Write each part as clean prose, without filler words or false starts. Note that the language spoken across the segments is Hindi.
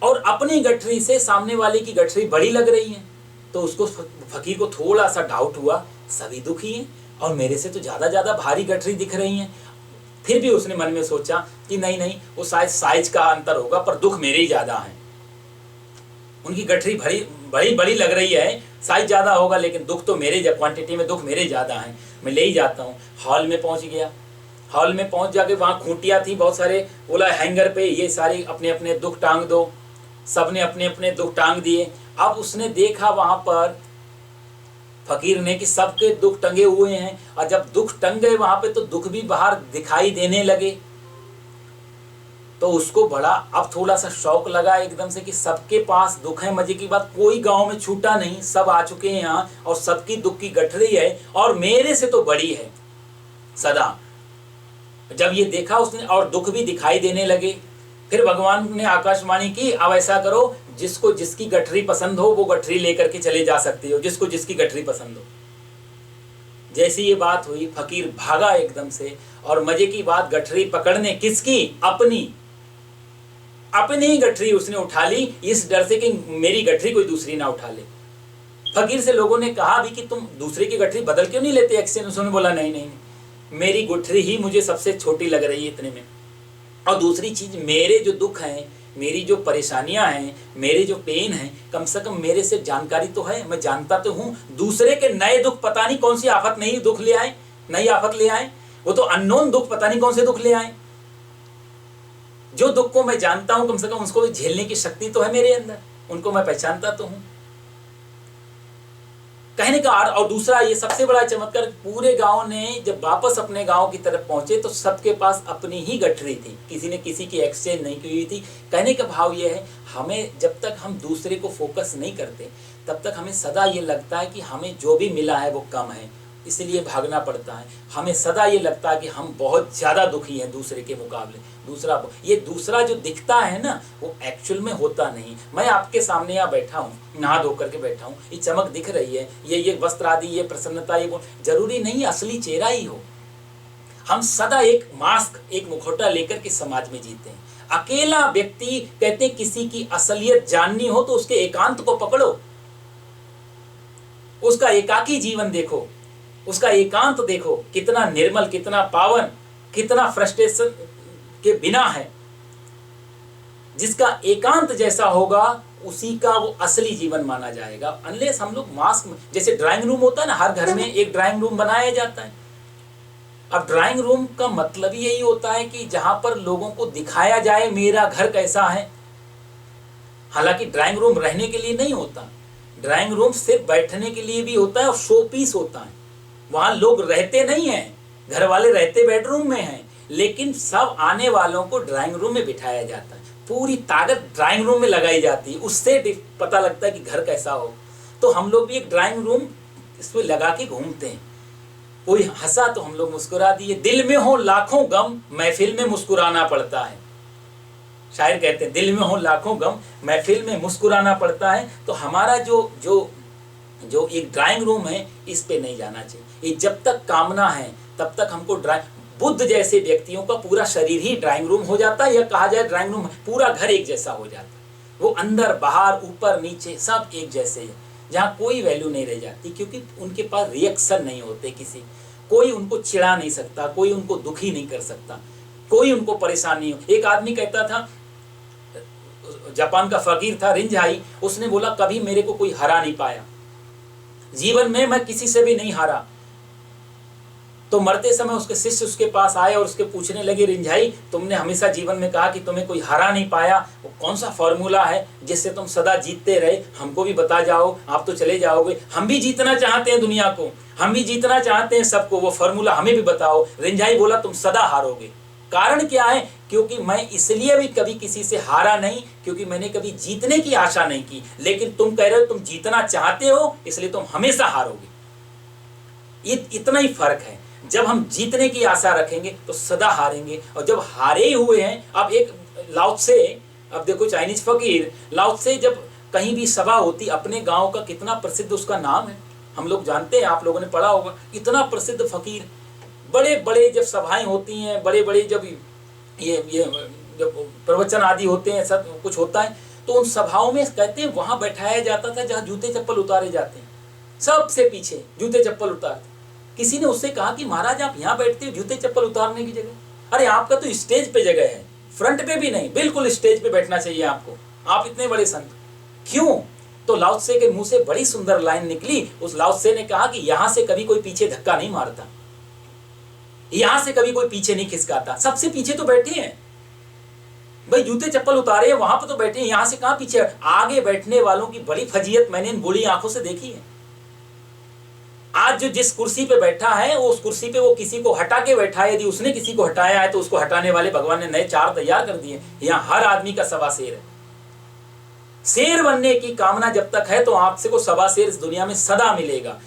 और अपनी गठरी से सामने वाले की गठरी बड़ी लग रही है। तो उसको फकीर को थोड़ा सा डाउट हुआ, सभी दुखी हैं और मेरे से तो ज़्यादा भारी गठरी दिख रही हैं। फिर भी उसने मन में सोचा कि नहीं नहीं, वो शायद साइज का अंतर होगा, पर दुख मेरे ही ज़्यादा हैं। उनकी गठरी बड़ी लग रही है, साइज ज़्यादा होगा, लेकिन दुख तो मेरे, क्वांटिटी में दुख मेरे ज़्यादा हैं, मैं ले ही जाता हूँ। हॉल में पहुँच गया। हॉल में पहुँच जाके वहाँ खूंटियाँ थी बहुत सारे, बोला हैंगर पे ये सारी अपने अपने दुख टांग दो। सब ने अपने अपने दुख टांग दिए। अब उसने देखा वहाँ पर फकीर ने कि सबके दुख टंगे हुए हैं, और जब दुख टंग गए वहाँ पे तो दुख भी बाहर दिखाई देने लगे। तो उसको बड़ा अब थोड़ा सा शौक लगा एकदम से कि सबके पास दुख है। मजे की बात, कोई गांव में छूटा नहीं, सब आ चुके हैं यहाँ और सबकी दुख की गठरी है और मेरे से तो बड़ी है सदा। जब ये देखा उसने और दुख भी दिखाई देने लगे, फिर भगवान ने आकाशवाणी की, अब ऐसा करो जिसको जिसकी गठरी पसंद हो वो गठरी लेकर के चले जा सकते हो, जिसको जिसकी गठरी पसंद हो। जैसी ये बात हुई फकीर भागा एकदम से, और मजे की बात गठरी पकड़ने किसकी, अपनी ही गठरी उसने उठा ली, इस डर से कि मेरी गठरी कोई दूसरी ना उठा ले। फकीर से लोगों ने कहा भी कि तुम दूसरे की गठरी बदल क्यों नहीं लेते एक्सचेंज। उसने बोला नहीं नहीं, मेरी गठरी ही मुझे सबसे छोटी लग रही है इतने में। और दूसरी चीज, मेरे जो दुख हैं, मेरी जो परेशानियां हैं, मेरे जो पेन हैं, कम से कम मेरे से जानकारी तो है, मैं जानता तो हूँ। दूसरे के नए दुख पता नहीं कौन सी आफत नई दुख ले आए, नई आफत ले आए, वो तो अननोन दुख पता नहीं कौन से दुख ले आए। जो दुख को मैं जानता हूं, कम से कम उसको झेलने की शक्ति तो है मेरे अंदर, उनको मैं पहचानता तो हूं। कहने का और दूसरा ये सबसे बड़ा चमत्कार, पूरे गांव ने जब वापस अपने गांव की तरफ पहुंचे तो सबके पास अपनी ही गठरी थी, किसी ने किसी की एक्सचेंज नहीं की हुई थी। कहने का भाव ये है, हमें जब तक हम दूसरे को फोकस नहीं करते तब तक हमें सदा ये लगता है कि हमें जो भी मिला है वो कम है, इसलिए भागना पड़ता है। हमें सदा ये लगता है कि हम बहुत ज़्यादा दुखी हैं दूसरे के मुकाबले। ये दूसरा जो दिखता है ना, वो एक्चुअल में होता नहीं। मैं आपके सामने यहाँ बैठा हूँ, नहा धो करके बैठा हूँ, ये चमक दिख रही है, ये वस्त्र आदि, ये प्रसन्नता, ये जरूरी नहीं असली चेहरा ही हो। हम सदा एक मास्क, एक मुखौटा लेकर के समाज में जीते हैं। अकेला व्यक्ति, कहते हैं किसी की असलियत जाननी हो तो उसके एकांत को पकड़ो, उसका एकाकी जीवन देखो, उसका एकांत देखो, कितना निर्मल, कितना पावन, कितना फ्रस्ट्रेशन के बिना है। जिसका एकांत जैसा होगा उसी का वो असली जीवन माना जाएगा। अनलेस हम लोग मास्क, जैसे ड्राइंग रूम होता है ना, हर घर में एक ड्राइंग रूम बनाया जाता है। अब ड्राइंग रूम का मतलब यही होता है कि जहां पर लोगों को दिखाया जाए मेरा घर कैसा है। हालांकि ड्राइंग रूम रहने के लिए नहीं होता, ड्राइंग रूम सिर्फ बैठने के लिए भी होता है और शो पीस होता है। वहां लोग रहते नहीं हैं, घर वाले रहते बेडरूम में हैं, लेकिन सब आने वालों को ड्राइंग रूम में बिठाया जाता है। पूरी ताकत ड्राइंग रूम में लगाई जाती है, उससे पता लगता है कि घर कैसा हो। तो हम लोग भी एक ड्राइंग रूम इसमें लगा के घूमते हैं। कोई हंसा तो हम लोग मुस्कुरा दिए। दिल में हो लाखों गम, महफिल में मुस्कुराना पड़ता है। शायर कहते हैं दिल में हो लाखों गम, महफिल में मुस्कुराना पड़ता है। तो हमारा जो एक ड्राइंग रूम है, इस पे नहीं जाना चाहिए। ये जब तक कामना है तब तक हमको बुद्ध जैसे व्यक्तियों का पूरा शरीर ही ड्राइंग रूम हो जाता है, या कहा जाए ड्राइंग रूम पूरा घर एक जैसा हो जाता है। वो अंदर बाहर ऊपर नीचे सब एक जैसे है, जहाँ कोई वैल्यू नहीं रह जाती, क्योंकि उनके पास रिएक्शन नहीं होते। कोई उनको चिढ़ा नहीं सकता, कोई उनको दुखी नहीं कर सकता, कोई उनको परेशान नहीं हो। एक आदमी कहता था, जापान का फकीर था रिंझाई, उसने बोला कभी मेरे को कोई हरा नहीं पाया, जीवन में मैं किसी से भी नहीं हारा। तो मरते समय उसके शिष्य उसके पास आए और उसके पूछने लगे, रिंझाई तुमने हमेशा जीवन में कहा कि तुम्हें कोई हरा नहीं पाया, वो कौन सा फॉर्मूला है जिससे तुम सदा जीतते रहे, हमको भी बता जाओ, आप तो चले जाओगे, हम भी जीतना चाहते हैं दुनिया को, हम भी जीतना चाहते हैं सबको, वो फॉर्मूला हमें भी बताओ। रिंझाई बोला तुम सदा हारोगे। कारण क्या है? क्योंकि मैं इसलिए भी कभी किसी से हारा नहीं, क्योंकि मैंने कभी जीतने की आशा नहीं की, लेकिन तुम कह रहे हो तुम जीतना चाहते हो, इसलिए तुम हमेशा हारोगे। ये इतना ही फर्क है। जब हम जीतने की आशा रखेंगे तो सदा हारेंगे, और जब हारे हुए हैं, अब एक लाओ त्से, अब देखो चाइनीज फकीर लाओ त्से, जब कहीं भी सभा होती, अपने गांव का कितना प्रसिद्ध उसका नाम है, हम लोग जानते हैं, आप लोगों ने पढ़ा होगा, इतना प्रसिद्ध फकीर। बड़े बड़े जब सभाएं होती हैं, बड़े बड़े जब ये जब प्रवचन आदि होते हैं, सब कुछ होता है, तो उन सभाओं में कहते हैं वहां बैठाया जाता था जहां जूते चप्पल उतारे जाते हैं, सबसे पीछे जूते चप्पल उतारते। किसी ने उससे कहा कि महाराज आप यहाँ बैठते हो जूते चप्पल उतारने की जगह, अरे आपका तो स्टेज पे जगह है, फ्रंट पे भी नहीं, बिल्कुल स्टेज पे बैठना चाहिए आपको, आप इतने बड़े संत क्यों? तो लाओ त्से के मुंह से बड़ी सुंदर लाइन निकली। उस लाओ त्से ने कहा कि यहां से कभी कोई पीछे धक्का नहीं मारता, यहां से कभी कोई पीछे नहीं खिसकाता, सबसे पीछे तो बैठे हैं भाई, जूते चप्पल उतारे वहां पर तो बैठे हैं, यहां से कहां पीछे। आगे बैठने वालों की बड़ी फजीयत मैंने इन बूढ़ी आंखों से देखी है। आज जो जिस कुर्सी पे बैठा है उस कुर्सी पे वो किसी को हटा के बैठा है, यदि उसने किसी को हटाया है तो उसको हटाने वाले भगवान ने नए 4 तैयार कर दिए। यहाँ हर आदमी का सवा शेर है। शेर बनने की कामना जब तक है तो आपसे को सवा शेर इस दुनिया में सदा मिलेगा।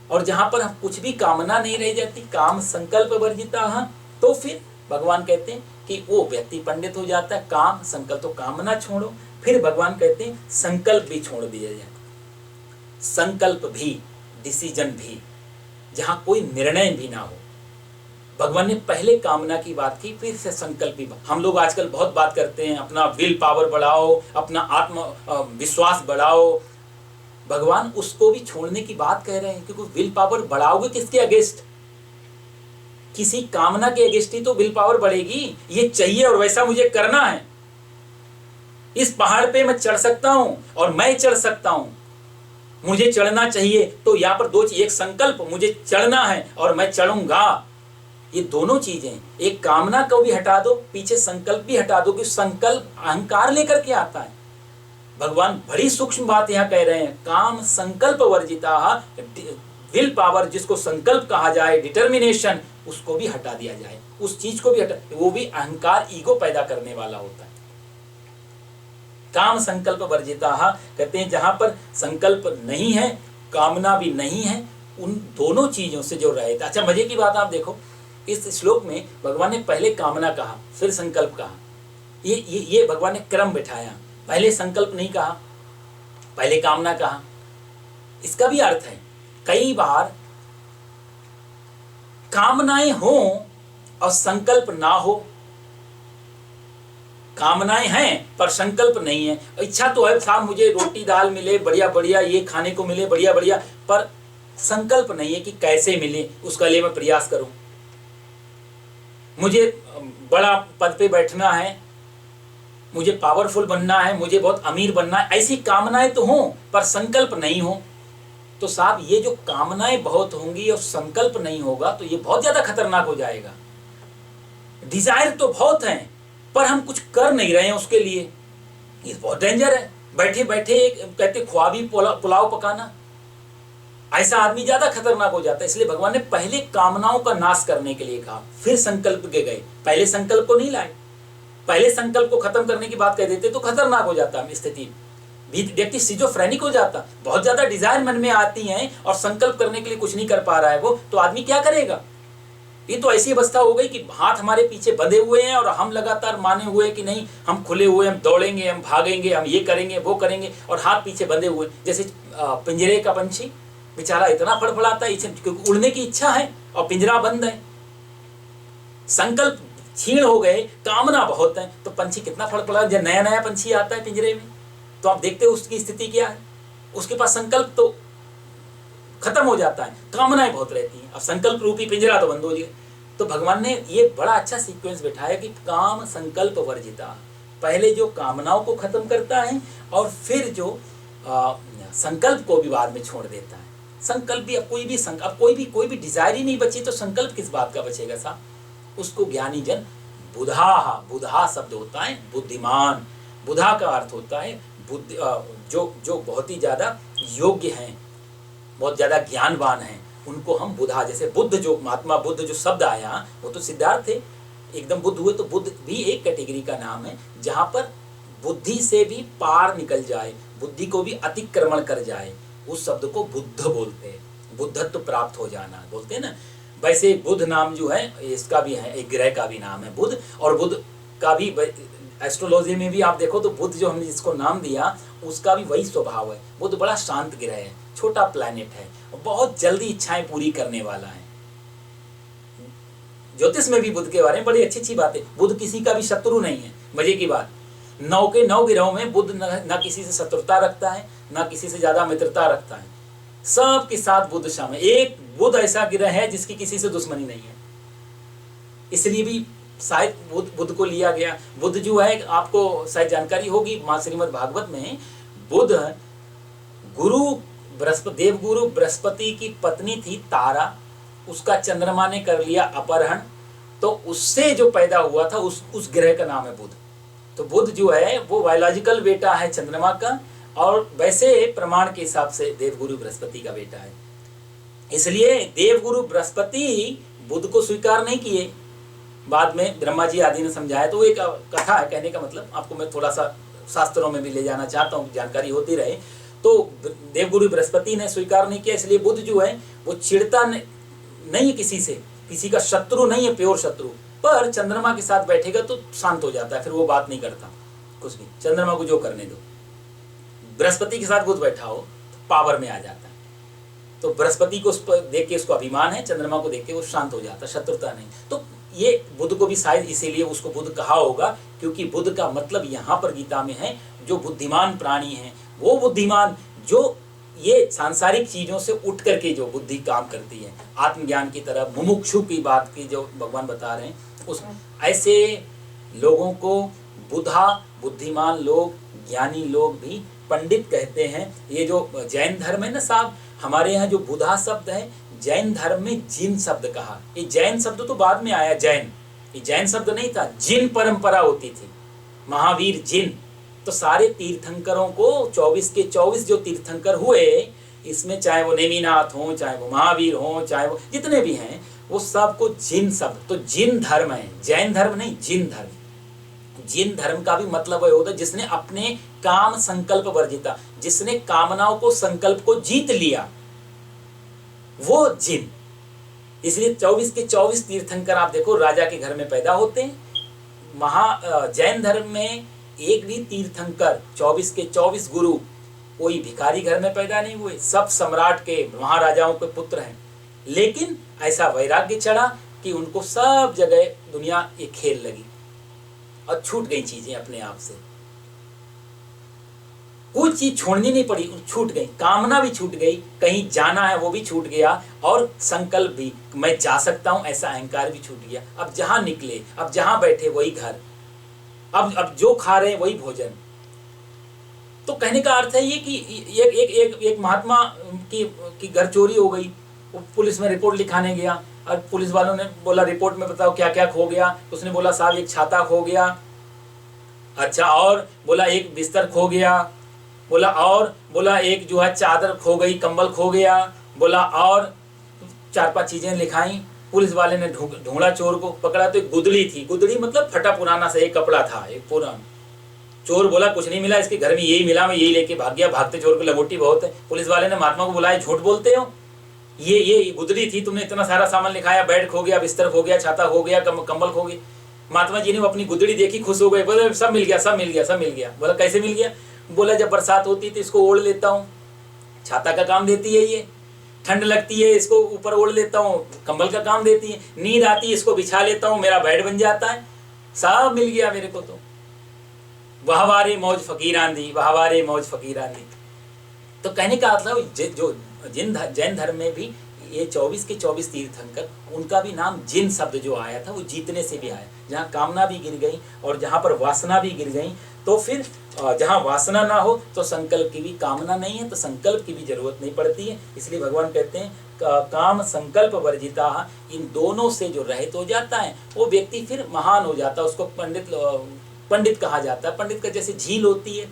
और जहां पर कुछ भी कामना नहीं रह जाती, काम संकल्प वर्जिता, तो फिर भगवान कहते हैं कि वो व्यक्ति पंडित हो जाता है। काम संकल्प, तो कामना छोड़ो। फिर भगवान कहते हैं संकल्प भी छोड़ दिया जाए, संकल्प भी, डिसीजन भी, जहां कोई निर्णय भी ना हो। भगवान ने पहले कामना की बात की, फिर से संकल्प भी। हम लोग आजकल बहुत बात करते हैं अपना विल पावर बढ़ाओ, अपना आत्म विश्वास बढ़ाओ। भगवान उसको भी छोड़ने की बात कह रहे हैं, क्योंकि विल पावर बढ़ाओगे किसके अगेंस्ट? किसी कामना के अगेंस्ट ही तो विल पावर बढ़ेगी। ये चाहिए और वैसा मुझे करना है, इस पहाड़ पे मैं चढ़ सकता हूं और मैं चढ़ सकता हूं, मुझे चढ़ना चाहिए। तो यहाँ पर 2 चीज, एक संकल्प, मुझे चढ़ना है और मैं चढ़ूंगा, ये दोनों चीजें। एक कामना को भी हटा दो, पीछे संकल्प भी हटा दो, कि संकल्प अहंकार लेकर के आता है। भगवान बड़ी सूक्ष्म बात यहाँ कह रहे हैं, काम संकल्प वर्जिता, विल पावर जिसको संकल्प कहा जाए, डिटर्मिनेशन, उसको भी हटा दिया जाए, उस चीज को भी हटा, वो भी अहंकार, ईगो पैदा करने वाला होता है। काम संकल्प वर्जिता, कहते हैं जहां पर संकल्प नहीं है, कामना भी नहीं है, उन दोनों चीजों से जो रहे। अच्छा मजे की बात आप देखो, इस श्लोक में भगवान ने पहले कामना कहा, फिर संकल्प कहा। ये भगवान ने क्रम बिठाया, पहले संकल्प नहीं कहा, पहले कामना कहा। इसका भी अर्थ है, कई बार कामनाएं हो और संकल्प ना हो। कामनाएं हैं पर संकल्प नहीं है। इच्छा तो है साहब मुझे रोटी दाल मिले, बढ़िया बढ़िया ये खाने को मिले, बढ़िया बढ़िया, पर संकल्प नहीं है कि कैसे मिले, उसका लिए मैं प्रयास करूं। मुझे बड़ा पद पे बैठना है, मुझे पावरफुल बनना है, मुझे बहुत अमीर बनना है, ऐसी कामनाएं तो हों पर संकल्प नहीं हो। तो साहब ये जो कामनाएं बहुत होंगी और संकल्प नहीं होगा तो ये बहुत ज्यादा खतरनाक हो जाएगा। डिजायर तो बहुत हैं पर हम कुछ कर नहीं रहे हैं उसके लिए, ये बहुत डेंजर है। बैठे बैठे कहते ख्वाबी पुलाव पकाना, ऐसा आदमी ज्यादा खतरनाक हो जाता है। इसलिए भगवान ने पहले कामनाओं का नाश करने के लिए कहा, फिर संकल्प के गए। पहले संकल्प को नहीं लाए, पहले संकल्प को खत्म करने की बात कह देते तो खतरनाक हो जाता है स्थिति। व्यक्ति सिजोफ्रेनिक हो जाता, बहुत ज्यादा डिजायर मन में आती हैं और संकल्प करने के लिए कुछ नहीं कर पा रहा है वो, तो आदमी क्या करेगा? ये तो ऐसी अवस्था हो गई कि हाथ हमारे पीछे बंधे हुए हैं और हम लगातार माने हुए कि नहीं हम खुले हुए, हम दौड़ेंगे, हम भागेंगे, हम ये करेंगे वो करेंगे, और हाथ पीछे बंधे हुए। जैसे पिंजरे का पंछी बेचारा इतना फड़फड़ाता है क्योंकि उड़ने की इच्छा है और पिंजरा बंद है। संकल्प क्षीण हो गए, कामना बहुत है, तो पंछी कितना फड़फड़ा। जब नया नया पंछी आता है पिंजरे में तो आप देखते हो उसकी स्थिति क्या है, उसके पास संकल्प तो खत्म हो जाता है, कामनाएं बहुत रहती हैं। अब संकल्प रूपी पिंजरा तो बंद हो गया। तो भगवान ने ये बड़ा अच्छा सीक्वेंस बिठाया कि काम संकल्प वर्जिता, पहले जो कामनाओं को खत्म करता है और फिर जो संकल्प को भी बाद में छोड़ देता है। संकल्प भी अब कोई भी डिजायर ही नहीं बची तो संकल्प किस बात का बचेगा साहब? उसको ज्ञानी जन बुधा शब्द होता है बुद्धिमान। बुधा का अर्थ होता है बुद्धि, जो बहुत ही ज्यादा योग्य हैं, बहुत ज्यादा ज्ञानवान हैं, उनको हम बुधा। जैसे बुद्ध, जो महात्मा बुद्ध जो शब्द आया वो तो सिद्धार्थ थे, एकदम बुद्ध हुए, तो बुद्ध भी एक कैटेगरी का नाम है जहां पर बुद्धि से भी पार निकल जाए, बुद्धि को भी अतिक्रमण कर जाए, उस शब्द को बुद्ध बोलते हैं। बुद्धत्व प्राप्त हो जाना बोलते हैं ना। वैसे बुद्ध नाम जो है इसका भी है, एक ग्रह का भी नाम है बुद्ध, और बुद्ध का भी एस्ट्रोलॉजी में भी आप देखो तो बुद्ध जो हमने जिसको नाम दिया उसका भी वही स्वभाव है। बुद्ध बड़ा शांत ग्रह है, छोटा प्लैनेट है, बहुत जल्दी इच्छाएं पूरी करने वाला है। ज्योतिष में भी बुद्ध के बारे में बड़ी अच्छी अच्छी बातें। बुद्ध किसी का भी शत्रु नहीं है, मजे की बात। 9 के 9 गिरोह में बुद्ध न किसी से शत्रुता रखता है, न किसी से ज्यादा मित्रता रखता है, सबके साथ बुद्ध शामिल। एक बुद्ध ऐसा गिरह है जिसकी किसी से दुश्मनी नहीं है, इसलिए भी शायद बुद्ध को लिया गया। बुद्ध जो है, आपको शायद जानकारी होगी, मां श्रीमद् भागवत में बुद्ध गुरु बृहस्पति, देवगुरु बृहस्पति की पत्नी थी तारा, उसका चंद्रमा ने कर लिया अपहरण, तो उससे जो पैदा हुआ था उस ग्रह का नाम है बुध। तो बुध जो है वो बायोलॉजिकल बेटा है चंद्रमा का, और वैसे प्रमाण के हिसाब से देवगुरु बृहस्पति का बेटा है। इसलिए देवगुरु बृहस्पति बुध को स्वीकार नहीं किए, बाद में ब्रह्मा जी आदि ने समझाया। तो एक कथा है, कहने का मतलब आपको मैं थोड़ा सा शास्त्रों में भी ले जाना चाहता हूँ, जानकारी होती रहे। तो देवगुरु बृहस्पति ने स्वीकार नहीं किया, इसलिए बुध जो है वो चिढ़ता नहीं है किसी से, किसी का शत्रु नहीं है, प्योर शत्रु, पर चंद्रमा के साथ बैठेगा तो शांत हो जाता है, फिर वो बात नहीं करता कुछ भी, चंद्रमा को जो करने दो। बृहस्पति के साथ बुध बैठा हो तो पावर में आ जाता है। तो बृहस्पति को देख के उसको अभिमान है, चंद्रमा को देख के वो शांत हो जाता है, शत्रुता नहीं। तो ये बुध को भी शायद इसीलिए उसको बुध कहा होगा, क्योंकि बुध का मतलब यहाँ पर गीता में है जो बुद्धिमान प्राणी है, वो बुद्धिमान जो ये सांसारिक चीजों से उठ करके जो बुद्धि काम करती है, आत्मज्ञान की तरफ, मुमुक्षु की बात की जो भगवान बता रहे हैं, उस ऐसे लोगों को बुधा, बुद्धिमान लोग, ज्ञानी लोग भी पंडित कहते हैं। ये जो जैन धर्म है ना साहब, हमारे यहाँ जो बुधा शब्द है, जैन धर्म में जिन शब्द कहा, ये जैन शब्द तो बाद में आया, जैन, ये जैन शब्द नहीं था, जिन परंपरा होती थी, महावीर जिन। तो सारे तीर्थंकरों को 24 के 24 जो तीर्थंकर हुए, इसमें चाहे वो नेमिनाथ हो, चाहे वो महावीर हो, चाहे वो जितने भी हैं, वो सबको जिन शब्द, तो जिन धर्म है, जैन धर्म नहीं, जिन धर्म। जिन धर्म का भी मतलब वही होता है जिसने अपने काम संकल्प वर्जिता, जिसने कामनाओं को, संकल्प को जीत लिया, वो जिन। इसलिए 24 के 24 तीर्थंकर आप देखो राजा के घर में पैदा होते हैं। जैन धर्म में एक भी तीर्थंकर 24 के 24 गुरु कोई भिखारी घर में पैदा नहीं हुए, सब सम्राट के, महाराजाओं के पुत्र हैं। लेकिन ऐसा वैराग्य चढ़ा कि उनको सब जगह दुनिया ये खेल लगी और छूट गई चीजें अपने आप से, कुछ चीज छोड़नी नहीं पड़ी, छूट गई, कामना भी छूट गई, कहीं जाना है वो भी छूट गया, और संकल्प भी, मैं जा सकता हूं ऐसा अहंकार भी छूट गया। अब जहां निकले, अब जहां बैठे वही घर, अब जो खा रहे हैं वही भोजन। तो कहने का अर्थ है ये कि एक महात्मा की घर चोरी हो गई, वो पुलिस में रिपोर्ट लिखाने गया, और पुलिस वालों ने बोला रिपोर्ट में बताओ क्या क्या खो गया। उसने बोला साहब एक छाता खो गया, अच्छा, और बोला एक बिस्तर खो गया, बोला और, बोला एक जो है चादर खो गई, कंबल खो गया, बोला और 4-5 चीजें लिखाई। पुलिस वाले ने ढूंढा, चोर को पकड़ा तो एक गुदड़ी थी, गुदड़ी मतलब फटा पुराना सा एक कपड़ा था, एक पुराना। चोर बोला कुछ नहीं मिला, इसके घर में यही मिला, मैं यही लेके भाग गया, भागते चोर को लंगोटी बहुत है। पुलिस वाले ने महात्मा को बुलाया, झूठ बोलते हो, ये गुदड़ी थी, तुमने इतना सारा सामान लिखाया, बेड खो गया, बिस्तर खो गया, छाता खो गया, कंबल खो गया। महात्मा जी ने अपनी गुदड़ी देखी, खुश हो गए, बोले सब मिल गया, सब मिल गया, सब मिल गया। बोला कैसे मिल गया? बोला जब बरसात होती थी इसको ओढ़ लेता हूँ, छाता का काम देती है ये, ठंड लगती है इसको ऊपर ओढ़ लेता हूँ, कंबल का काम देती है, नींद आती है इसको बिछा लेता हूँ, मेरा बेड बन जाता है, सब मिल गया मेरे को। तो वाहवारे मौज फकीरान दी, वाहवारे मौज फकीरान दी। तो कहने का मतलब जो जैन धर्म में भी ये 24 के 24 तीर्थंकर, उनका भी नाम जिन शब्द जो आया था वो जीतने से भी आया। जहाँ कामना भी गिर गई और जहाँ पर वासना भी गिर गई, तो फिर जहाँ वासना ना हो तो संकल्प की भी, कामना नहीं है तो संकल्प की भी जरूरत नहीं पड़ती है। इसलिए भगवान कहते हैं काम संकल्प वर्जिता, इन दोनों से जो रहित हो जाता है वो व्यक्ति फिर महान हो जाता है, उसको पंडित कहा जाता है। पंडित का जैसे झील होती है,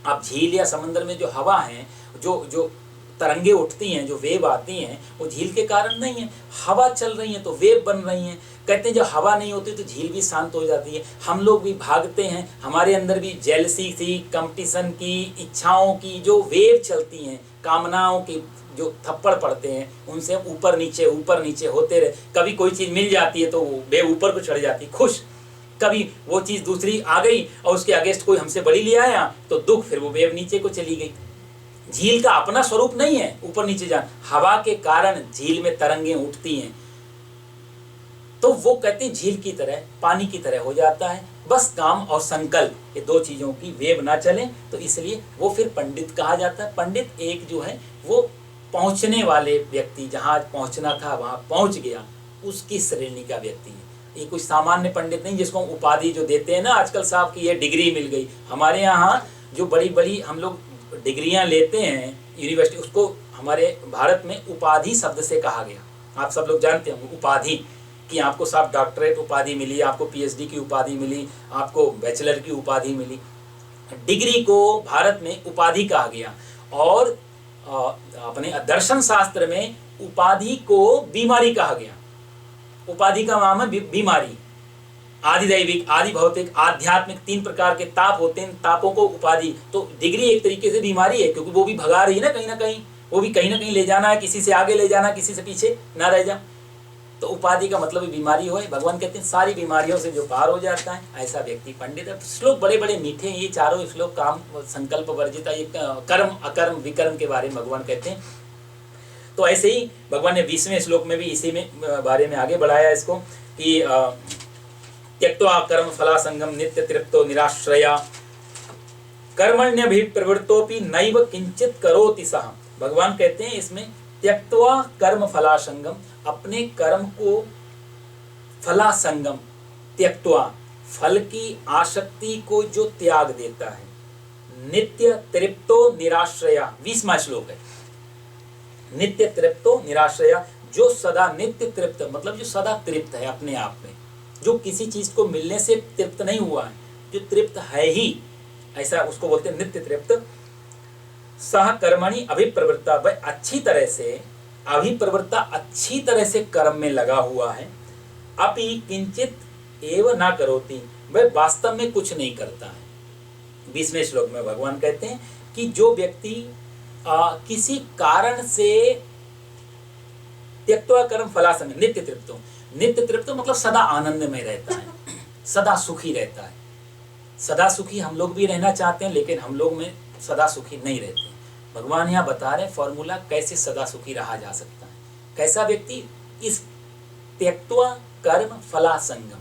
आप झील या समंदर में जो हवा है, जो तरंगे उठती हैं, जो वेव आती हैं, वो झील के कारण नहीं है, हवा चल रही है तो वेव बन रही हैं। कहते हैं जब हवा नहीं होती तो झील भी शांत हो जाती है। हम लोग भी भागते हैं, हमारे अंदर भी जेलसी सी, कंपटीशन की, इच्छाओं की जो वेव चलती हैं, कामनाओं की जो थप्पड़ पड़ते हैं, उनसे ऊपर नीचे होते रहे। कभी कोई चीज़ मिल जाती है तो वो वेव ऊपर को चढ़ जाती, खुश। कभी वो चीज़ दूसरी आ गई और उसके अगेंस्ट कोई हमसे बड़ी ले आया तो दुख, फिर वो वेव नीचे को चली गई। झील का अपना स्वरूप नहीं है ऊपर नीचे जाना, हवा के कारण झील में तरंगें उठती हैं। तो वो कहते हैं झील की तरह, पानी की तरह हो जाता है। बस काम और संकल्प, ये दो चीज़ों की वेव ना चले, तो इसलिए वो फिर पंडित कहा जाता है। पंडित एक जो है वो पहुंचने वाले व्यक्ति, जहाँ पहुंचना था वहाँ पहुंच गया, उसकी श्रेणी का व्यक्ति है। ये कुछ सामान्य पंडित नहीं जिसको हम उपाधि जो देते हैं ना आजकल, साहब की ये डिग्री मिल गई। हमारे यहाँ जो बड़ी बड़ी हम लोग डिग्रियाँ लेते हैं यूनिवर्सिटी, उसको हमारे भारत में उपाधि शब्द से कहा गया। आप सब लोग जानते हैं उपाधि, कि आपको साहब डॉक्टरेट उपाधि मिली, आपको पीएचडी की उपाधि मिली, आपको बैचलर की उपाधि मिली। डिग्री को भारत में उपाधि कहा गया। और अपने दर्शन शास्त्र में उपाधि को बीमारी कहा गया। उपाधि का नाम है बीमारी। आदि दैविक, आदि भौतिक, आध्यात्मिक, 3 प्रकार के ताप होते हैं। तापों को उपाधि, तो डिग्री एक तरीके से बीमारी है, क्योंकि वो भी भगा रही है ना कहीं ना कहीं, वो भी कहीं ना कहीं ले जाना है, किसी से आगे ले जाना, किसी से पीछे ना रह जा। तो उपाधि का मतलब बीमारी हो। भगवान कहते हैं सारी बीमारियों से जो पार हो जाता है ऐसा व्यक्ति पंडित है। श्लोक बड़े बड़े मीठे हैं ये चारों श्लोक। काम संकल्प वर्जिता, ये कर्म अकर्म विकर्म के बारे में भगवान कहते हैं। तो ऐसे ही भगवान ने 20वें श्लोक में भी इसी में बारे में आगे बढ़ाया इसको कि त्यक्त्वा कर्म फलासंगम नित्य तृप्तो निराश्रया कर्मण्यभिप्रवृत्तोपि नैव किंचित करोति सः। भगवान कहते हैं इसमें त्यक्त्वा कर्म फलासंगम, अपने कर्म को फलासंगम, त्यक्त्वा फल की आसक्ति को जो त्याग देता है, नित्य तृप्तो निराश्रया, 20वां श्लोक है। नित्य तृप्तो निराश्रया, जो सदा नित्य तृप्त, मतलब जो सदा तृप्त है अपने आप में, जो किसी चीज को मिलने से तृप्त नहीं हुआ है, जो तृप्त है ही, ऐसा उसको बोलते हैं नित्य तृप्त। सह कर्मणि अभिप्रवृत्ता, वह अच्छी तरह से, अभिप्रवृत्ता अच्छी तरह से कर्म में लगा हुआ है। अपि किंचित एव ना करोति, वह वास्तव में कुछ नहीं करता है। 20वें श्लोक में भगवान कहते हैं कि जो व्यक्ति किसी कारण से त्यक्त्वा कर्म फलासंग नित्य तृप्तो, नित्य तृप्त मतलब सदा आनंद में रहता है, सदा सुखी रहता है। सदा सुखी हम लोग भी रहना चाहते हैं, लेकिन हम लोग में सदा सुखी नहीं रहते। भगवान यहाँ बता रहे फॉर्मूला कैसे सदा सुखी रहा जा सकता है। कैसा व्यक्ति? इस त्यक्त्वा कर्म फलासंगम,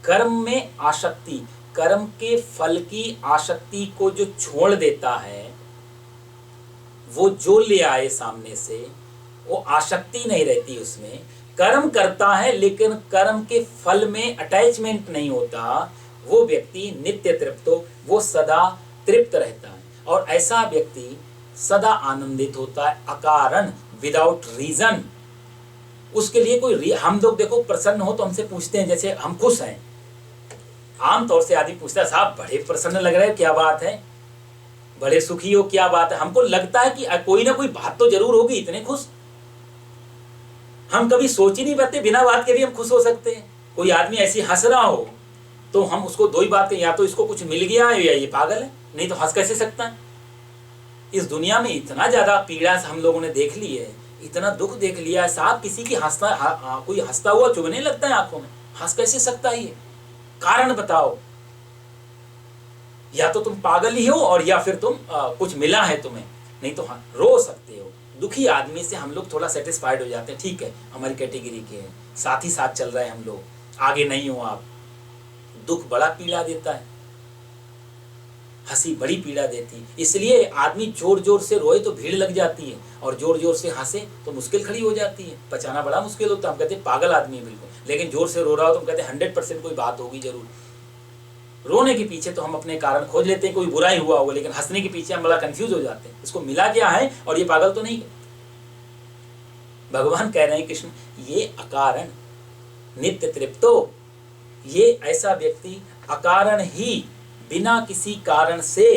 कर्म में आसक्ति, कर्म के फल की आसक्ति को जो छोड़ देता है, वो जो ले आए सामने से, वो आसक्ति नहीं रहती उसमें। कर्म करता है लेकिन कर्म के फल में अटैचमेंट नहीं होता, वो व्यक्ति नित्य तृप्तो, वो सदा तृप्त रहता है। और ऐसा व्यक्ति सदा आनंदित होता है, अकारण, विदाउट रीजन। उसके लिए कोई हम लोग देखो प्रसन्न हो तो हमसे पूछते हैं, जैसे हम खुश हैं, आमतौर से आदमी पूछता है साहब बड़े प्रसन्न लग रहे हैं, क्या बात है, बड़े सुखी हो, क्या बात है। हमको लगता है कि कोई ना कोई बात तो जरूर होगी, इतने खुश। हम कभी सोच ही नहीं पाते बिना बात के भी हम खुश हो सकते हैं। कोई आदमी ऐसी हंस रहा हो तो हम उसको दो ही बातें, या तो इसको कुछ मिल गया है या ये पागल है, नहीं तो हंस कैसे सकता है। इस दुनिया में इतना ज्यादा पीड़ा हम लोगों ने देख ली है, इतना दुख देख लिया है साहब, किसी की हंसता कोई हंसता हुआ चुभने लगता है आंखों में, हंस कैसे सकता है ये? कारण बताओ। या तो तुम पागल ही हो और या फिर तुम कुछ मिला है तुम्हें, नहीं तो हाँ रो सकते हो। दुखी आदमी से हम लोग थोड़ा सेटिस्फाइड हो जाते हैं, ठीक है हमारी कैटेगरी के हैं, साथ ही साथ चल रहे हैं हम लोग, आगे नहीं हो आप। दुख बड़ा पीड़ा देता है, हंसी बड़ी पीड़ा देती है। इसलिए आदमी जोर जोर से रोए तो भीड़ लग जाती है, और जोर जोर से हंसे तो मुश्किल खड़ी हो जाती है, पचाना बड़ा मुश्किल होता है। हम कहते हैं पागल आदमी है बिल्कुल, लेकिन जोर से रो रहा हो तो हम कहते हैं 100% कोई बात होगी जरूर। रोने के पीछे तो हम अपने कारण खोज लेते हैं, कोई बुराई हुआ होगा, लेकिन हंसने के पीछे हम बड़ा कंफ्यूज हो जाते हैं, इसको मिला क्या है और ये पागल तो नहीं है। भगवान कह रहे हैं कृष्ण, ये अकारण नित्य तृप्तो, ये ऐसा व्यक्ति अकारण ही बिना किसी कारण से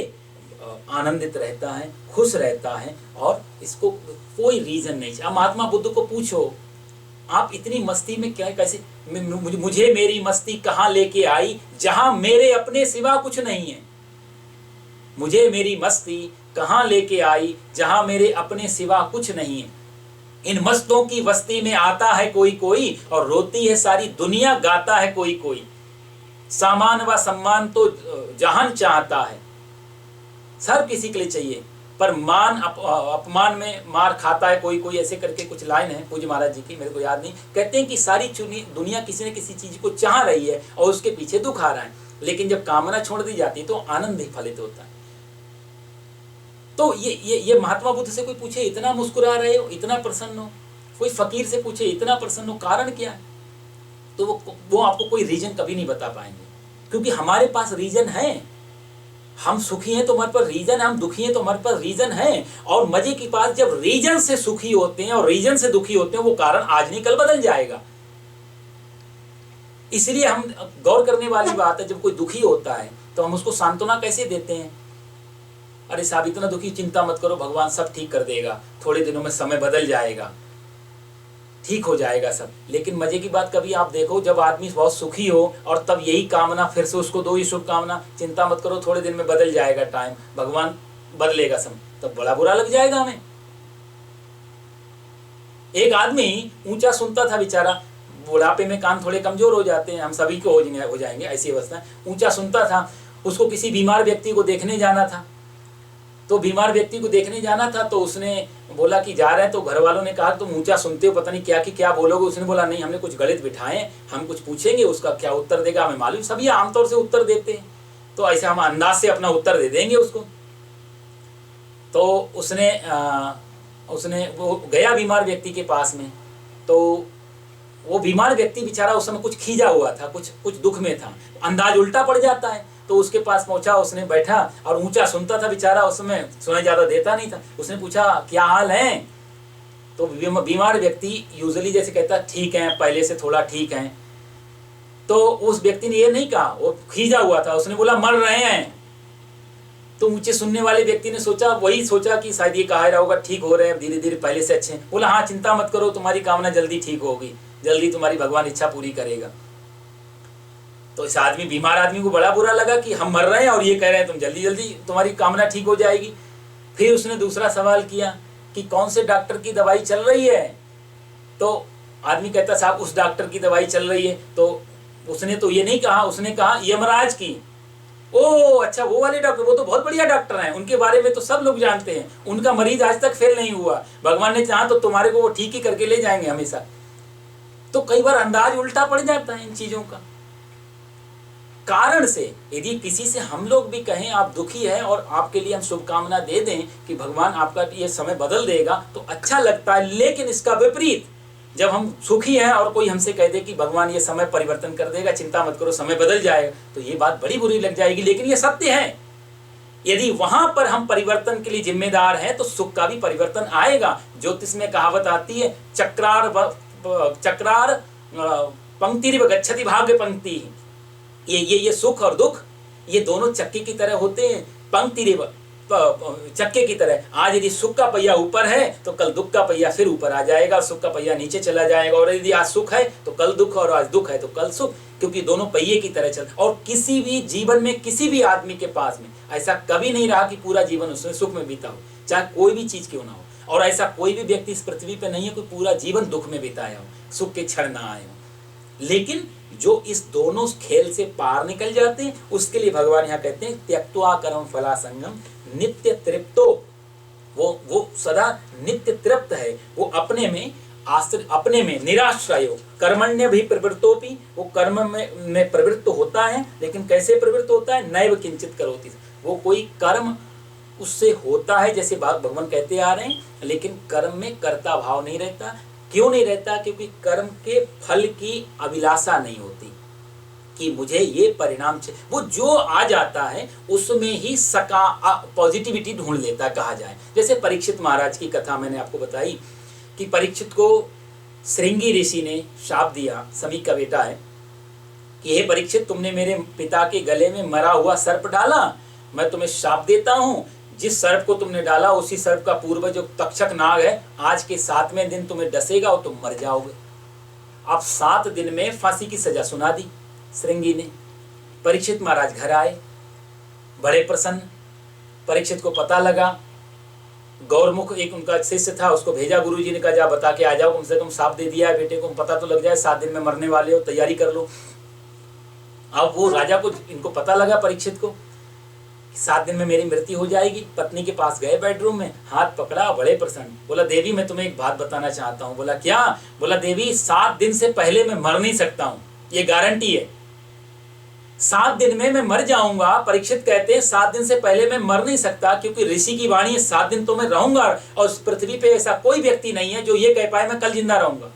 आनंदित रहता है, खुश रहता है, और इसको कोई रीजन नहीं चाहिए। महात्मा बुद्ध को पूछो आप इतनी मस्ती में क्या, कैसे, मुझे मेरी मस्ती कहाँ लेके आई जहां मेरे अपने सिवा कुछ नहीं है। मुझे मेरी मस्ती कहाँ लेके आई जहां मेरे अपने सिवा कुछ नहीं है। इन मस्तों की बस्ती में आता है कोई कोई, और रोती है सारी दुनिया, गाता है कोई कोई। सामान व सम्मान तो जहान चाहता है, सब किसी के लिए चाहिए, पर अपमान में मार खाता है कोई कोई, ऐसे करके कुछ लाइन है पूज्य महाराज जी की, मेरे को याद नहीं। कहते हैं कि सारी दुनिया किसी न किसी चीज को चाह रही है और उसके पीछे दुख आ रहा है, लेकिन जब कामना छोड़ दी जाती है तो आनंद ही फलित होता है। तो ये महात्मा बुद्ध से कोई पूछे इतना मुस्कुरा रहे हो, इतना प्रसन्न हो, कोई फकीर से पूछे इतना प्रसन्न हो, कारण क्या है, तो वो आपको कोई रीजन कभी नहीं बता पाएंगे, क्योंकि हमारे पास रीजन है। हम सुखी हैं तो हमारे पास रीजन है, हम दुखी हैं तो हमारे पास रीजन है। और मजे की बात, जब रीजन से सुखी होते हैं और रीजन से दुखी होते हैं, वो कारण आज नहीं कल बदल जाएगा। इसलिए हम गौर करने वाली बात है, जब कोई दुखी होता है तो हम उसको सांत्वना कैसे देते हैं, अरे साहब इतना दुखी, चिंता मत करो, भगवान सब ठीक कर देगा, थोड़े दिनों में समय बदल जाएगा, ठीक हो जाएगा सब। लेकिन मजे की बात, कभी आप देखो जब आदमी बहुत सुखी हो और तब यही कामना, फिर से उसको दो ही शुभकामना, चिंता मत करो थोड़े दिन में बदल जाएगा टाइम, भगवान बदलेगा सब, तब बड़ा बुरा लग जाएगा हमें। एक आदमी ऊंचा सुनता था बेचारा, बुढ़ापे में कान थोड़े कमजोर हो जाते हैं, हम सभी को हो जाएंगे ऐसी अवस्था। ऊंचा सुनता था, उसको किसी बीमार व्यक्ति को देखने जाना था, तो बीमार व्यक्ति को देखने जाना था तो उसने बोला कि जा रहे हैं, तो घर वालों ने कहा तुम ऊंचा सुनते हो, पता नहीं क्या कि क्या बोलोगे। उसने बोला नहीं, हमने कुछ गणित बिठाए, हम कुछ पूछेंगे, उसका क्या उत्तर देगा हमें मालूम। सभी आमतौर से उत्तर देते हैं, तो ऐसे हम अंदाज से अपना उत्तर दे देंगे उसको। तो उसने वो गया बीमार व्यक्ति के पास में, तो वो बीमार व्यक्ति बेचारा उस समय कुछ खींचा हुआ था, कुछ दुख में था, अंदाज उल्टा पड़ जाता है। तो उसके पास पहुंचा, उसने बैठा और ऊंचा सुनता था बेचारा, उस समय सुनाई ज्यादा देता नहीं था। उसने पूछा क्या हाल है, तो बीमार व्यक्ति यूजुअली जैसे कहता ठीक है, पहले से थोड़ा ठीक है। तो उस व्यक्ति ने ये नहीं कहा, वो खींचा हुआ था, उसने बोला मर रहे हैं। तो ऊंचे सुनने वाले व्यक्ति ने वही सोचा कि शायद ये कहा रहा होगा ठीक हो रहे हैं धीरे धीरे, पहले से अच्छे। बोला हाँ चिंता मत करो, तुम्हारी कामना जल्दी ठीक होगी, जल्दी तुम्हारी भगवान इच्छा पूरी करेगा। तो इस बीमार आदमी को बड़ा बुरा लगा कि हम मर रहे हैं और ये कह रहे हैं तुम जल्दी जल्दी तुम्हारी कामना ठीक हो जाएगी। फिर उसने दूसरा सवाल किया कि कौन से डॉक्टर की दवाई चल रही है, तो आदमी कहता साहब उस डॉक्टर की दवाई चल रही है। तो उसने तो ये नहीं कहा, उसने कहा यमराज की। ओ अच्छा, वो वाले डॉक्टर, वो तो बहुत बढ़िया डॉक्टर हैं, उनके बारे में तो सब लोग जानते हैं, उनका मरीज आज तक फेल नहीं हुआ, भगवान ने चाहा तो तुम्हारे को वो ठीक ही करके ले जाएंगे हमेशा। तो कई बार अंदाज उल्टा पड़ जाता है इन चीजों का कारण से। यदि किसी से हम लोग भी कहें आप दुखी है और आपके लिए हम शुभकामना दे दें कि भगवान आपका ये समय बदल देगा, तो अच्छा लगता है। लेकिन इसका विपरीत, जब हम सुखी हैं और कोई हमसे कह दे कि भगवान ये समय परिवर्तन कर देगा, चिंता मत करो समय बदल जाएगा, तो ये बात बड़ी बुरी लग जाएगी। लेकिन ये सत्य है, यदि वहां पर हम परिवर्तन के लिए जिम्मेदार हैं तो सुख का भी परिवर्तन आएगा। ज्योतिष में कहावत आती है चक्रार पंक्तिरिव गच्छति भाग्य पंक्ति। ये सुख और दुख ये दोनों चक्के की तरह होते हैं, पंक्तिरिव चक्के की तरह। आज यदि सुख का पहिया ऊपर है तो कल दुख का पहिया फिर ऊपर आ जाएगा, सुख का पहिया नीचे चला जाएगा। और यदि आज सुख है तो कल दुख, और आज दुख है तो कल सुख, क्योंकि दोनों पहिए की तरह चल। और किसी भी जीवन में किसी भी आदमी के पास में ऐसा कभी नहीं रहा कि पूरा जीवन उसने सुख में बीता हो, चाहे कोई भी चीज क्यों ना हो। और ऐसा कोई भी व्यक्ति इस पृथ्वी पे नहीं है कोई पूरा जीवन दुख में बिताया हो, सुख के क्षण ना आए हो। लेकिन जो इस दोनों खेल से पार निकल जाते हैं, उसके लिए भगवान यहाँ कहते हैं त्यक्त्वा कर्म फला संगम नित्य तृप्तो। वो सदा नित्य तृप्त है, वो अपने में निराश्रयो कर्मण्य भी प्रवृत्तोपि, वो कर्म में प्रवृत्त होता है। लेकिन कैसे प्रवृत्त होता है, नैव किंचित करोति, वो कोई कर्म उससे होता है जैसे भगवान कहते आ रहे हैं, लेकिन कर्म में कर्ता भाव नहीं रहता। क्यों नहीं रहता, क्योंकि कर्म के फल की अभिलाषा नहीं होती कि मुझे ये परिणाम चाहिए। वो जो आ जाता है उसमें ही पॉजिटिविटी ढूंढ लेता कहा जाए। जैसे परीक्षित महाराज की कथा मैंने आपको बताई कि परीक्षित को श्रृंगी ऋषि ने शाप दिया, समीक का बेटा है, कि हे परीक्षित तुमने मेरे पिता के गले में मरा हुआ सर्प डाला, मैं तुम्हें शाप देता हूँ, जिस सर्प को तुमने डाला उसी सर्प का पूर्वज जो तक्षक नाग है आज के 7वें दिन तुम्हें डसेगा और तुम मर जाओगे। अब 7 दिन में फांसी की सजा सुना दी श्रृंगी ने। परीक्षित महाराज घर आए, बड़े प्रसन्न। परीक्षित को पता लगा, गौरमुख एक उनका शिष्य था, उसको भेजा, गुरुजी ने कहा जा बता के आ जाओ, कम से कम साफ दे दिया है बेटे को, पता तो लग जाए 7 दिन में मरने वाले हो, तैयारी कर लो। अब वो राजा को इनको पता लगा परीक्षित को 7 दिन में मेरी मृत्यु हो जाएगी। पत्नी के पास गए बेडरूम में, हाथ पकड़ा, बड़े प्रसन्न। बोला देवी मैं तुम्हें एक बात बताना चाहता हूँ। बोला क्या? बोला देवी 7 दिन से पहले मैं मर नहीं सकता हूँ, ये गारंटी है। 7 दिन में मैं मर जाऊंगा। परीक्षित कहते हैं 7 दिन से पहले मैं मर नहीं सकता, क्योंकि ऋषि की वाणी है 7 दिन तो मैं रहूंगा, और उस पृथ्वी पे ऐसा कोई व्यक्ति नहीं है जो ये कह पाए मैं कल जिंदा रहूंगा।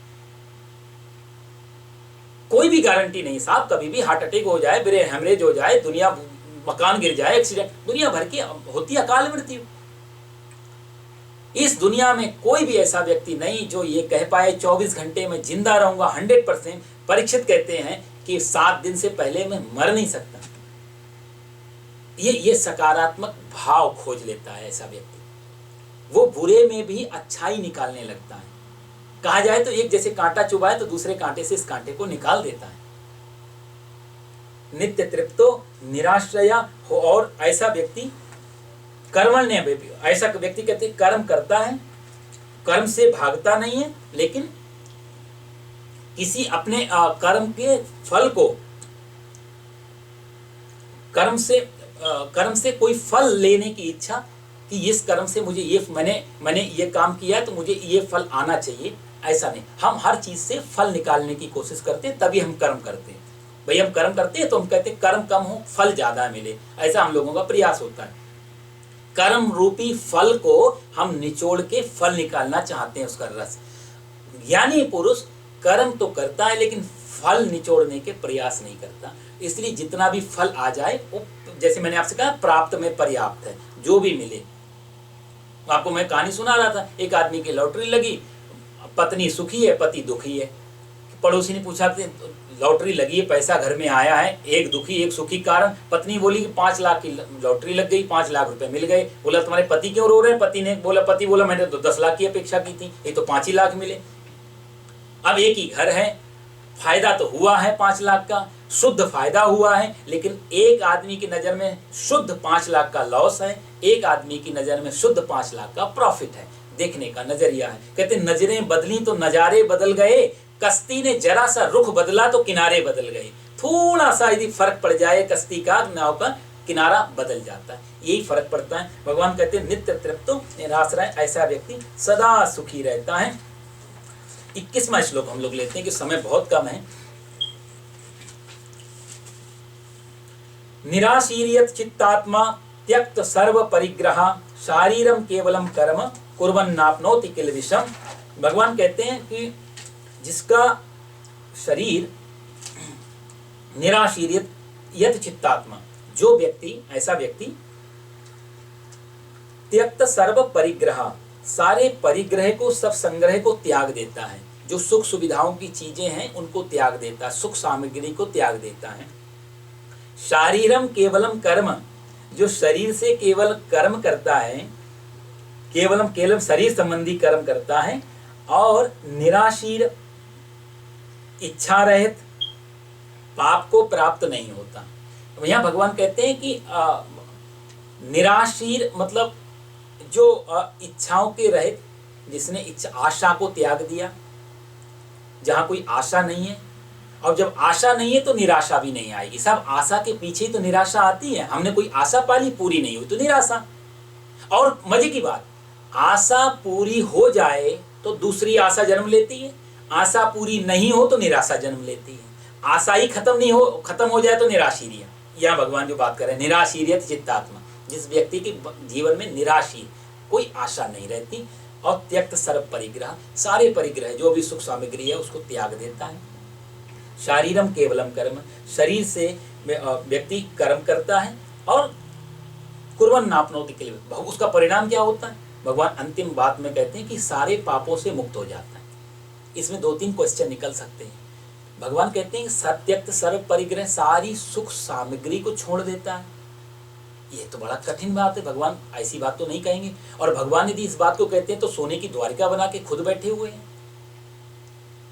कोई भी गारंटी नहीं साहब, कभी भी हार्ट अटैक हो जाए, ब्रेन हेमरेज हो जाए, दुनिया मकान गिर जाए, एक्सीडेंट, दुनिया भर की होती है अकाल मृत्यु। इस दुनिया में कोई भी ऐसा व्यक्ति नहीं जो ये कह पाए 24 घंटे में जिंदा रहूंगा 100%। परीक्षित कहते हैं कि 7 दिन से पहले मैं मर नहीं सकता। ये सकारात्मक भाव खोज लेता है ऐसा व्यक्ति, वो बुरे में भी अच्छाई निकालने लगता है। कहा जाए तो एक जैसे कांटा चुभाए तो दूसरे कांटे से इस कांटे को निकाल देता है। नित्य तृप्तो निराश्रया हो, और ऐसा व्यक्ति कर्मण्य, ऐसा व्यक्ति कहते हैं कर्म करता है, कर्म से भागता नहीं है, लेकिन किसी अपने कर्म के फल को, कर्म से कोई फल लेने की इच्छा कि इस कर्म से मुझे ये मैंने ये काम किया तो मुझे ये फल आना चाहिए, ऐसा नहीं। हम हर चीज से फल निकालने की कोशिश करते हैं, तभी हम कर्म करते हैं। भाई हम कर्म करते हैं तो हम कहते हैं कर्म कम हो फल ज्यादा मिले, ऐसा हम लोगों का प्रयास होता है। कर्म रूपी फल को हम निचोड़ के फल निकालना चाहते हैं, उसका रस। ज्ञानी पुरुष कर्म तो करता है लेकिन फल निचोड़ने के प्रयास नहीं करता। इसलिए जितना भी फल आ जाए वो, जैसे मैंने आपसे कहा, प्राप्त में पर्याप्त है, जो भी मिले। आपको मैं कहानी सुना रहा था, एक आदमी की लॉटरी लगी, पत्नी सुखी है, पति दुखी है। पड़ोसी ने पूछा कि लॉटरी लगी है, पैसा घर में आया है, एक दुखी एक सुखी कारण। पत्नी बोली कि 5 लाख की लॉटरी लग गई, 5 लाख रुपए मिल गए। बोला तुम्हारे पति क्यों रो रहे हैं? पति बोला मैंने तो 10 लाख की अपेक्षा की थी, ये तो 5 ही लाख मिले। अब एक ही घर है, फायदा तो हुआ है 5 लाख का, शुद्ध फायदा हुआ है, लेकिन एक आदमी की नजर में शुद्ध 5 लाख का लॉस है, एक आदमी की नजर में शुद्ध 5 लाख का प्रॉफिट है। देखने का नजरिया है। कहते नजरें बदली तो नजारे बदल गए, कश्ती ने जरा सा रुख बदला तो किनारे बदल गए। थोड़ा सा यदि फर्क पड़ जाए कश्ती का, नाव का किनारा बदल जाता है, यही फर्क पड़ता है। भगवान कहते हैं नित्य तृप्तो निराश्रय, ऐसा व्यक्ति सदा सुखी रहता है। 21वां श्लोक हम लोग लेते हैं कि समय बहुत कम है। निराशीर्यत चित्तात्मा त्यक्त सर्व परिग्रह शारीरम केवलम कर्म कुर्वन्नाप्नोति किल विषम। भगवान कहते हैं कि जिसका शरीर निराशीर्यत यत चित्तात्मा, जो व्यक्ति, ऐसा व्यक्ति त्यक्त सर्व परिग्रह, सारे परिग्रह को, सब संग्रह को त्याग देता है। जो सुख सुविधाओं की चीजें हैं उनको त्याग देता है, सुख सामग्री को त्याग देता है। शारीरम केवलम कर्म, जो शरीर से केवल कर्म करता है, केवलम शरीर संबंधी कर्म करता है, और निराशीर, इच्छा रहित, पाप को प्राप्त नहीं होता। यहाँ भगवान कहते हैं कि निराशीर मतलब जो इच्छाओं के रहित, जिसने इच्छा आशा को त्याग दिया, जहाँ कोई आशा नहीं है। और जब आशा नहीं है तो निराशा भी नहीं आएगी। सब आशा के पीछे ही तो निराशा आती है। हमने कोई आशा पाली, पूरी नहीं हुई तो निराशा। और मजे की बात, आशा पूरी हो जाए तो दूसरी आशा जन्म लेती है, आशा पूरी नहीं हो तो निराशा जन्म लेती है। आशा ही खत्म हो जाए तो निराशीरिया। यहाँ भगवान जो बात कर रहे हैं, निराशीरियत चित्तात्मा, जिस व्यक्ति के जीवन में निराशी, कोई आशा नहीं रहती, और त्यक्त सर्व परिग्रह, सारे परिग्रह जो भी सुख सामग्री है उसको त्याग देता है। शारीरम केवलम कर्म, शरीर से व्यक्ति कर्म करता है, और कुर्वन् नाप्नोति किल, उसका परिणाम क्या होता है? भगवान अंतिम बात में कहते हैं कि सारे पापों से मुक्त हो जाता है। इसमें 2-3 क्वेश्चन निकल सकते हैं। भगवान कहते हैं कि सत्यक्त सर्व परिग्रह, सारी सुख सामग्री को छोड़ देता है। ये तो बड़ा कठिन बात है, भगवान ऐसी बात तो नहीं कहेंगे। और भगवान यदि इस बात को कहते हैं तो सोने की द्वारिका बना के खुद बैठे हुए हैं,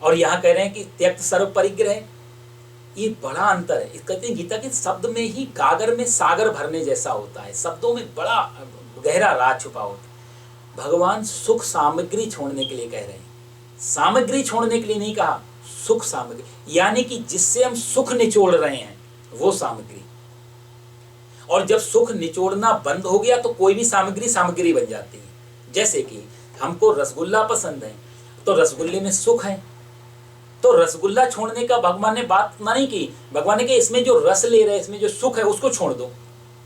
और यहाँ कह रहे हैं कि त्यक्त सर्व परिग्रह, ये बड़ा अंतर है। कहते हैं गीता के शब्द में ही गागर में सागर भरने जैसा होता है, शब्दों में बड़ा गहरा राज छुपा होता है। भगवान सुख सामग्री छोड़ने के लिए कह रहे हैं, सामग्री छोड़ने के लिए नहीं कहा, सुख सामग्री, यानी कि जिससे हम सुख निचोड़ रहे हैं वो सामग्री। और जब सुख निचोड़ना बंद हो गया तो कोई भी सामग्री सामग्री बन जाती है। जैसे कि हमको रसगुल्ला पसंद है तो रसगुल्ले में सुख है, तो रसगुल्ला छोड़ने का भगवान ने बात नहीं की। भगवान ने कहा इसमें जो रस ले रहे, इसमें जो सुख है उसको छोड़ दो,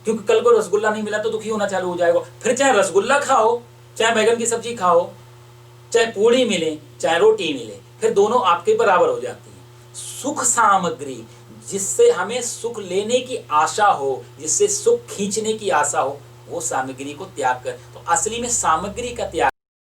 क्योंकि कल को रसगुल्ला नहीं मिला तो दुखी होना चालू हो जाएगा। फिर चाहे रसगुल्ला खाओ, चाहे बैगन की सब्जी खाओ, चाहे पूड़ी मिले, चाहे रोटी मिले, फिर दोनों आपके बराबर हो जाती है। सुख सामग्री, जिससे हमें सुख लेने की आशा हो, जिससे सुख खींचने की आशा हो, वो सामग्री को त्याग कर। तो असली में सामग्री का त्याग